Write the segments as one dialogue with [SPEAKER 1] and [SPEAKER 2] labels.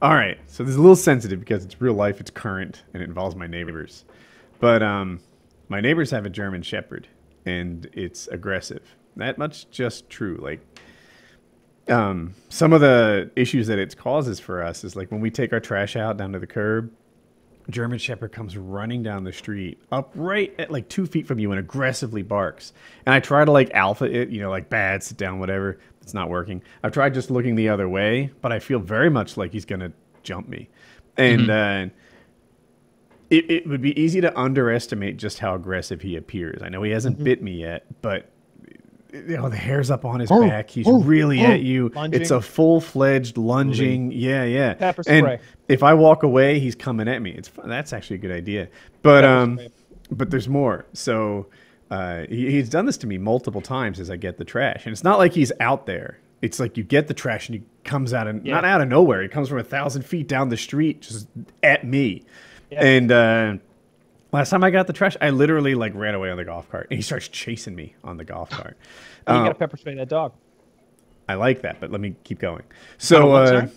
[SPEAKER 1] All right. So this is a little sensitive because it's real life, it's current, and it involves my neighbors. But my neighbors have a German Shepherd, and it's aggressive. That much just true. Like some of the issues that it causes for us is like when we take our trash out down to the curb, German Shepherd comes running down the street up right at like 2 feet from you and aggressively barks. And I try to like alpha it, like bad, sit down, whatever. It's not working. I've tried just looking the other way, but I feel very much like he's going to jump me. And it would be easy to underestimate just how aggressive he appears. I know he hasn't bit me yet, but the hair's up on his back. He's really at you.
[SPEAKER 2] Lunging.
[SPEAKER 1] It's a full-fledged lunging. Yeah.
[SPEAKER 2] Pepper spray.
[SPEAKER 1] And if I walk away, he's coming at me. That's actually a good idea. But there's more. So he's done this to me multiple times as I get the trash. And it's not like he's out there. It's like you get the trash and he comes out of not out of nowhere. He comes from 1,000 feet down the street just at me. Yeah. And last time I got the trash, I literally like ran away on the golf cart, and he starts chasing me on the golf cart.
[SPEAKER 2] You got to pepper spray that dog.
[SPEAKER 1] I like that, but let me keep going. So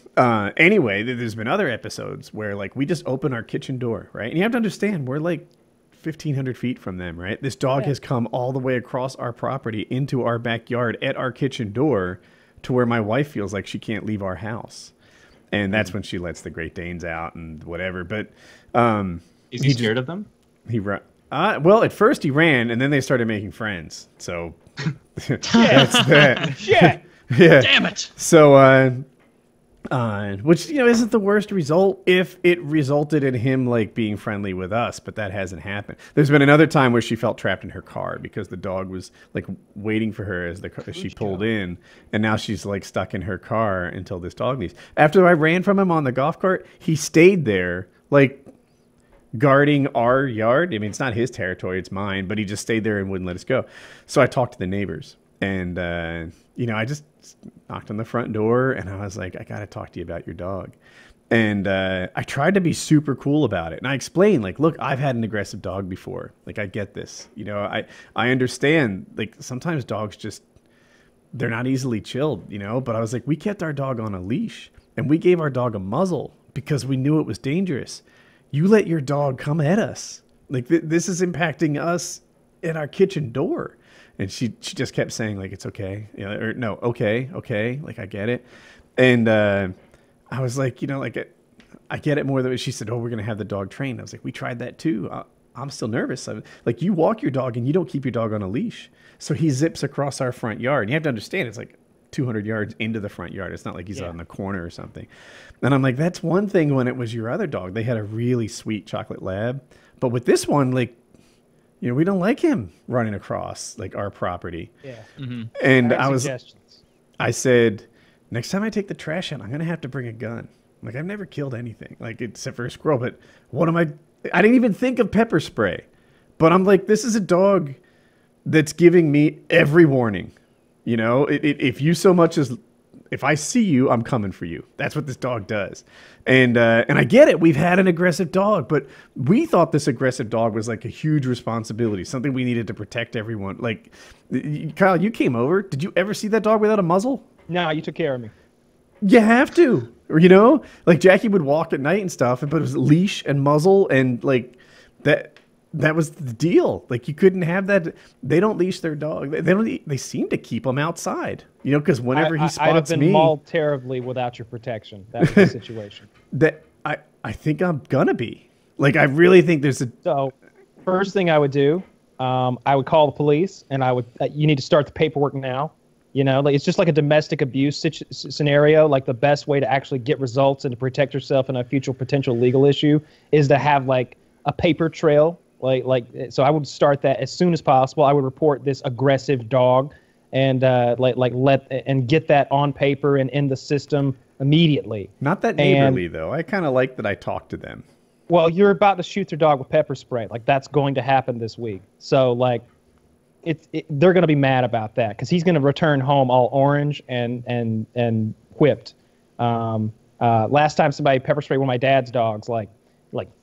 [SPEAKER 1] anyway, there's been other episodes where like we just open our kitchen door, right? And you have to understand, we're like 1,500 feet from them, right? This dog has come all the way across our property into our backyard at our kitchen door to where my wife feels like she can't leave our house. And that's when she lets the Great Danes out and whatever. But
[SPEAKER 3] is he scared of them?
[SPEAKER 1] He ran. Well, at first he ran, and then they started making friends. So that's that.
[SPEAKER 2] Shit.
[SPEAKER 1] Yeah.
[SPEAKER 3] Damn it.
[SPEAKER 1] So, which isn't the worst result if it resulted in him like being friendly with us, but that hasn't happened. There's been another time where she felt trapped in her car because the dog was like waiting for her as she pulled in, and now she's like stuck in her car until this dog leaves. After I ran from him on the golf cart, he stayed there like guarding our yard. I mean, it's not his territory, it's mine, but he just stayed there and wouldn't let us go. So I talked to the neighbors, and I just knocked on the front door, and I was like, I got to talk to you about your dog. And I tried to be super cool about it. And I explained, like, look, I've had an aggressive dog before. Like, I get this. I understand, like, sometimes dogs just, they're not easily chilled, But I was like, we kept our dog on a leash, and we gave our dog a muzzle because we knew it was dangerous. You let your dog come at us. Like, this is impacting us at our kitchen door. And she just kept saying, like, it's okay. Or no, okay. Like, I get it. And I was like, I get it more than she said, oh, we're going to have the dog trained. I was like, we tried that too. I'm still nervous. Like, you walk your dog and you don't keep your dog on a leash. So he zips across our front yard. And you have to understand, it's like 200 yards into the front yard. It's not like he's out in the corner or something. And I'm like, that's one thing when it was your other dog. They had a really sweet chocolate lab. But with this one, like, we don't like him running across like our property. Yeah. Mm-hmm. And I said, next time I take the trash out, I'm going to have to bring a gun. Like, I've never killed anything, like, except for a squirrel. But I didn't even think of pepper spray. But I'm like, this is a dog that's giving me every warning. If you so much as, if I see you, I'm coming for you. That's what this dog does. And I get it. We've had an aggressive dog, but we thought this aggressive dog was like a huge responsibility, something we needed to protect everyone. Like, Kyle, you came over. Did you ever see that dog without a muzzle?
[SPEAKER 2] No, you took care of me.
[SPEAKER 1] You have to, like Jackie would walk at night and stuff, but it was leash and muzzle and like that. That was the deal. Like, you couldn't have that. They don't leash their dog. They seem to keep them outside. Because whenever he spots me,
[SPEAKER 2] I'd have been mauled terribly without your protection. That was the situation.
[SPEAKER 1] I think I'm gonna be. Like, I really think there's a.
[SPEAKER 2] So, first thing I would do, I would call the police, and I would. You need to start the paperwork now. Like, it's just like a domestic abuse scenario. Like, the best way to actually get results and to protect yourself in a future potential legal issue is to have like a paper trail. So I would start that as soon as possible. I would report this aggressive dog and get that on paper and in the system immediately.
[SPEAKER 1] Not that neighborly though. I kind of like that I talked to them.
[SPEAKER 2] Well, you're about to shoot their dog with pepper spray. Like, that's going to happen this week. So like, they're going to be mad about that because he's going to return home all orange and whipped. Last time somebody pepper sprayed one of my dad's dogs, like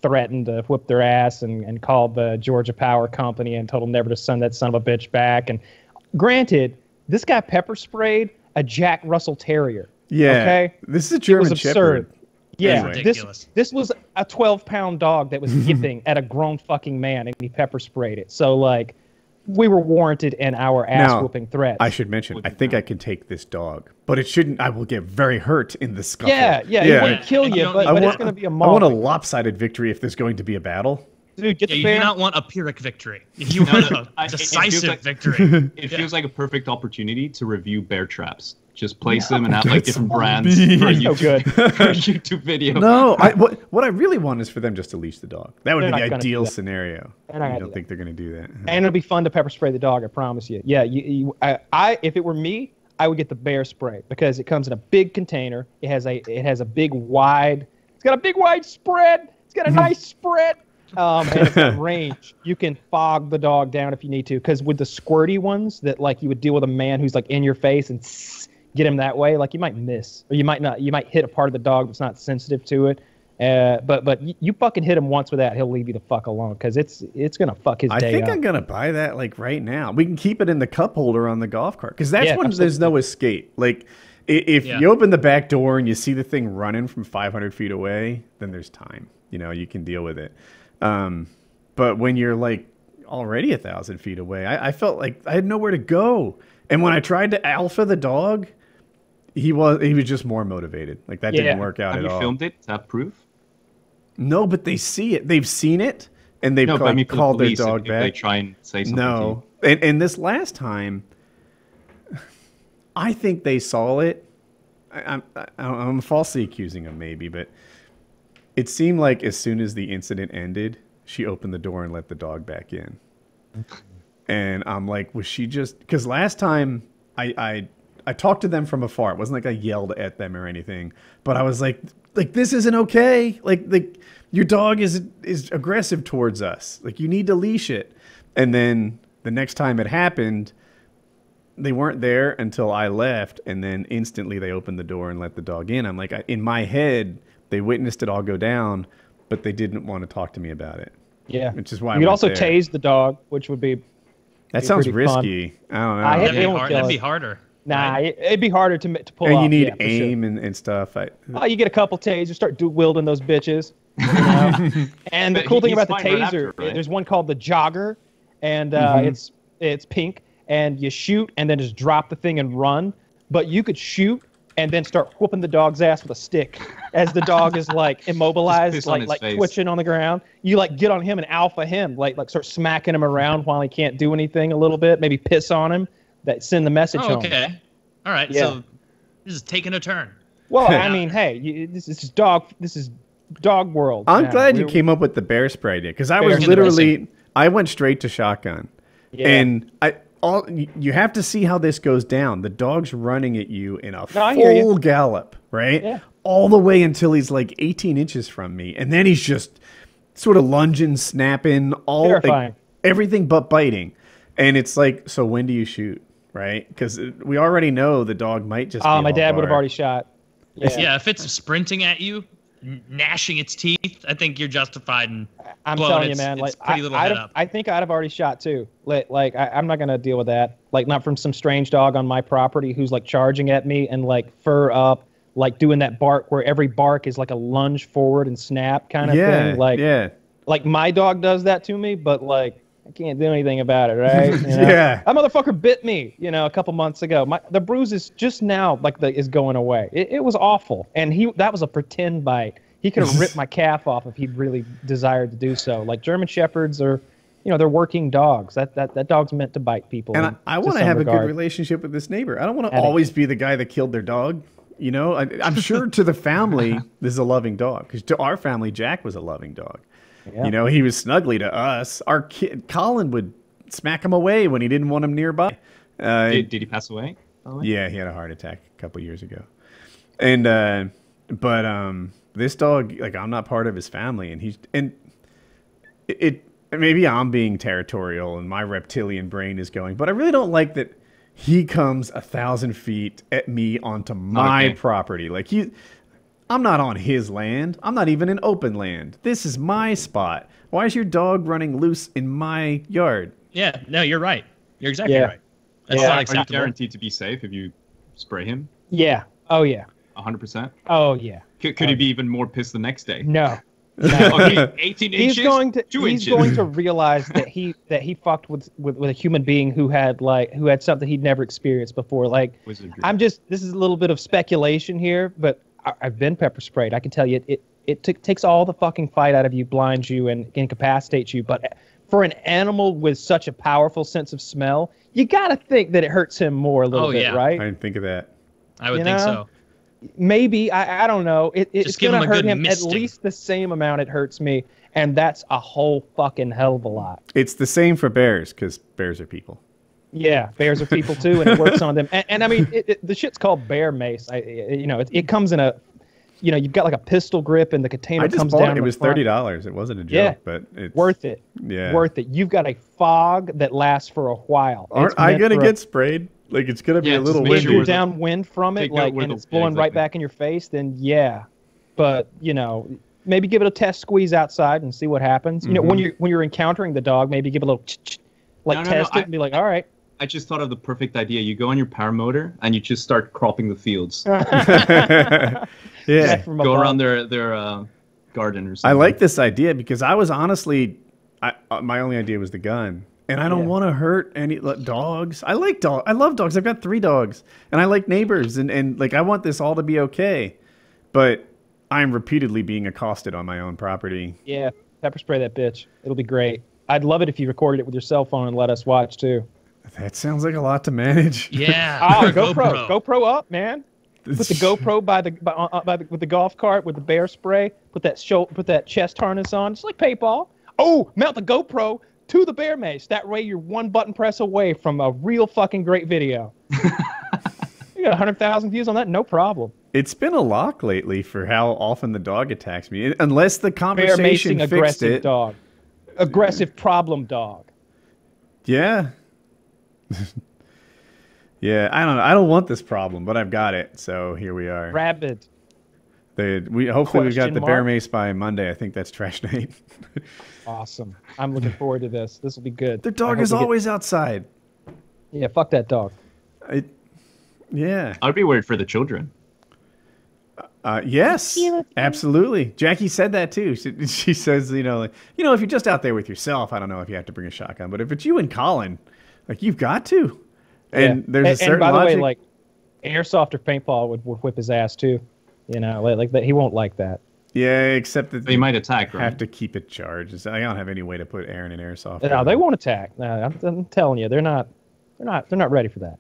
[SPEAKER 2] threatened to whip their ass and called the Georgia Power Company and told them never to send that son of a bitch back. And granted, this guy pepper sprayed a Jack Russell Terrier.
[SPEAKER 1] Yeah.
[SPEAKER 2] Okay.
[SPEAKER 1] This is a German
[SPEAKER 2] Shepherd. It was absurd. Yeah,
[SPEAKER 3] ridiculous.
[SPEAKER 2] this was a 12-pound dog that was yipping at a grown fucking man, and he pepper sprayed it. So like, we were warranted in our ass whooping threats.
[SPEAKER 1] I should mention, I think I can take this dog, but it shouldn't. I will get very hurt in the scuffle.
[SPEAKER 2] Yeah, it wouldn't kill you, but it's going to be a maul.
[SPEAKER 1] I want a lopsided victory if there's going to be a battle.
[SPEAKER 2] Dude, get the
[SPEAKER 3] you
[SPEAKER 2] bear.
[SPEAKER 3] do not want a Pyrrhic victory. You want a decisive victory.
[SPEAKER 4] It feels like a perfect opportunity to review bear traps. Just place them and have like different brands for a YouTube video.
[SPEAKER 1] No, what I really want is for them just to leach the dog. That would be the ideal scenario. I don't think they're going to do that.
[SPEAKER 2] And it'll be fun to pepper spray the dog. I promise you. Yeah, if it were me, I would get the bear spray because it comes in a big container. It has a big wide. It's got a big wide spread. It's got a nice spread. And it's got range. You can fog the dog down if you need to. Because with the squirty ones that like you would deal with a man who's like in your face and get him that way, like you might miss or you might not. You might hit a part of the dog that's not sensitive to it. But you fucking hit him once with that, he'll leave you the fuck alone because it's gonna fuck his day up.
[SPEAKER 1] I think I'm gonna buy that like right now. We can keep it in the cup holder on the golf cart because that's when there's no escape. Like if you open the back door and you see the thing running from 500 feet away, then there's time. You know, you can deal with it. But when you're like already 1,000 feet away, I felt like I had nowhere to go. And when I tried to alpha the dog, he was just more motivated. Like that didn't work out at all.
[SPEAKER 4] Have you filmed it? Is that proof?
[SPEAKER 1] No, but they see it. They've seen it, and they've called their dog back.
[SPEAKER 4] They try and say something.
[SPEAKER 1] No, and this last time, I think they saw it. I'm falsely accusing them, maybe, but it seemed like as soon as the incident ended, she opened the door and let the dog back in. And I'm like, was she just... Because last time I talked to them from afar. It wasn't like I yelled at them or anything. But I was like, this isn't okay. Like your dog is aggressive towards us. Like, you need to leash it. And then the next time it happened, they weren't there until I left. And then instantly they opened the door and let the dog in. I'm like, in my head, they witnessed it all go down, but they didn't want to talk to me about it.
[SPEAKER 2] Yeah.
[SPEAKER 1] Which is why
[SPEAKER 2] you could also tase the dog, which would be...
[SPEAKER 1] That sounds risky.
[SPEAKER 2] Fun.
[SPEAKER 1] I don't
[SPEAKER 3] know. That'd be harder.
[SPEAKER 2] Nah, right? It'd be harder to pull off.
[SPEAKER 1] And you need aim and stuff.
[SPEAKER 2] You get a couple tasers, start wielding those bitches. You know? And the cool thing about the taser, there's one called the Jogger, and it's pink, and you shoot and then just drop the thing and run. But you could shoot and then start whooping the dog's ass with a stick as the dog is like immobilized, like twitching on the ground. You like get on him and alpha him, like start smacking him around while he can't do anything a little bit. Maybe piss on him. That send the message home.
[SPEAKER 3] Okay. All right. Yeah. So this is taking a turn.
[SPEAKER 2] Well, I mean, hey, this is dog world.
[SPEAKER 1] I'm glad you came up with the bear spray idea because I was literally I went straight to shotgun, and you have to see how this goes down. The dog's running at you in a full gallop, right?
[SPEAKER 2] Yeah.
[SPEAKER 1] All the way until he's like 18 inches from me, and then he's just sort of lunging, snapping,
[SPEAKER 2] terrifying,
[SPEAKER 1] everything but biting. And it's like, so when do you shoot? Right? Because we already know the dog might just.
[SPEAKER 2] My dad would have already shot.
[SPEAKER 3] Yeah, if it's sprinting at you, gnashing its teeth, I think you're justified in.
[SPEAKER 2] I'm telling you, man. Like, I think I'd have already shot too. Like, I'm not gonna deal with that. Like, not from some strange dog on my property who's like charging at me and like fur up, like doing that bark where every bark is like a lunge forward and snap kind of thing. Like my dog does that to me, but like. I can't do anything about it, right? You know? That motherfucker bit me, a couple months ago. The bruise is just now is going away. It was awful, and that was a pretend bite. He could have ripped my calf off if he really desired to do so. Like German Shepherds are, they're working dogs. That dog's meant to bite people.
[SPEAKER 1] And I want to have a good relationship with this neighbor. I don't want to always be the guy that killed their dog. I'm sure to the family this is a loving dog because to our family Jack was a loving dog. Yeah. He was snuggly to us. Our kid, Colin, would smack him away when he didn't want him nearby.
[SPEAKER 4] Did he pass away?
[SPEAKER 1] Yeah, he had a heart attack a couple years ago. And but this dog, like, I'm not part of his family, and maybe I'm being territorial and my reptilian brain is going, but I really don't like that he comes 1,000 feet at me onto my property. Like I'm not on his land. I'm not even in open land. This is my spot. Why is your dog running loose in my yard?
[SPEAKER 3] Yeah, no, you're right. You're exactly right. That's not acceptable.
[SPEAKER 4] Are you guaranteed to be safe if you spray him?
[SPEAKER 2] Yeah. Oh, yeah.
[SPEAKER 4] 100%?
[SPEAKER 2] Oh, yeah.
[SPEAKER 4] Could he be even more pissed the next day?
[SPEAKER 2] No.
[SPEAKER 4] Okay, 18 inches.
[SPEAKER 2] He's going to realize that he fucked with a human being who had something he'd never experienced before. Like,
[SPEAKER 4] Wizardry.
[SPEAKER 2] this is a little bit of speculation here, but I've been pepper sprayed. I can tell you it takes all the fucking fight out of you, blinds you, and incapacitates you. But for an animal with such a powerful sense of smell, you got to think that it hurts him more a little bit, right?
[SPEAKER 1] I didn't think of that.
[SPEAKER 3] I would think so.
[SPEAKER 2] Maybe, I don't know. It's going to hurt him
[SPEAKER 3] misting.
[SPEAKER 2] at least the same amount it hurts me, and that's a whole fucking hell of a lot.
[SPEAKER 1] It's the same for bears, because bears are people.
[SPEAKER 2] Yeah, bears are people too, and it works on them. And I mean, the shit's called bear mace. It comes in a, you've got like a pistol grip, and the container comes down.
[SPEAKER 1] It was $30. It wasn't a joke, but it's
[SPEAKER 2] worth it.
[SPEAKER 1] Yeah,
[SPEAKER 2] worth it. You've got a fog that lasts for a while.
[SPEAKER 1] Aren't I gonna get sprayed? Like, it's gonna be a little windy.
[SPEAKER 2] If you're downwind from it, and it's blowing right back in your face, then yeah. But maybe give it a test squeeze outside and see what happens. When you're encountering the dog, maybe give a little test it and be like, all right.
[SPEAKER 4] I just thought of the perfect idea. You go on your paramotor and you just start cropping the fields.
[SPEAKER 1] Yeah,
[SPEAKER 4] go around their garden or something.
[SPEAKER 1] I like this idea because I was honestly, my only idea was the gun. And I don't want to hurt any dogs. I like dogs. I love dogs. I've got 3 dogs, and I like neighbors, and like I want this all to be okay. But I'm repeatedly being accosted on my own property.
[SPEAKER 2] Yeah, pepper spray that bitch. It'll be great. I'd love it if you recorded it with your cell phone and let us watch too.
[SPEAKER 1] That sounds like a lot to manage.
[SPEAKER 3] Yeah.
[SPEAKER 2] GoPro up, man. Put the GoPro with the golf cart with the bear spray. Put that chest harness on. It's like paintball. Oh, mount the GoPro to the bear mace. That way you're one button press away from a real fucking great video. You got 100,000 views on that, no problem.
[SPEAKER 1] It's been a lock lately for how often the dog attacks me, unless the conversation
[SPEAKER 2] bear macing
[SPEAKER 1] fixed
[SPEAKER 2] aggressive
[SPEAKER 1] it.
[SPEAKER 2] Dog. Aggressive problem dog.
[SPEAKER 1] Yeah. Yeah, I don't know. I don't want this problem, but I've got it. So here we are.
[SPEAKER 2] Rabid.
[SPEAKER 1] Hopefully we've got the bear mace by Monday. I think that's trash night.
[SPEAKER 2] Awesome. I'm looking forward to this. This will be good.
[SPEAKER 1] The dog is always outside.
[SPEAKER 2] Yeah, fuck that dog.
[SPEAKER 1] Yeah.
[SPEAKER 4] I'd be worried for the children.
[SPEAKER 1] Yes, absolutely. Jackie said that too. She says, if you're just out there with yourself, I don't know if you have to bring a shotgun, but if it's you and Colin, like, you've got to. And there's a certain
[SPEAKER 2] by the
[SPEAKER 1] logic.
[SPEAKER 2] way, like, airsoft or paintball would whip his ass too. Like that. He won't like that.
[SPEAKER 1] Yeah, except that
[SPEAKER 4] they might attack. Right?
[SPEAKER 1] Have to keep it charged. I don't have any way to put air in an airsoft.
[SPEAKER 2] No, they won't attack. No, I'm telling you, they're not ready for that.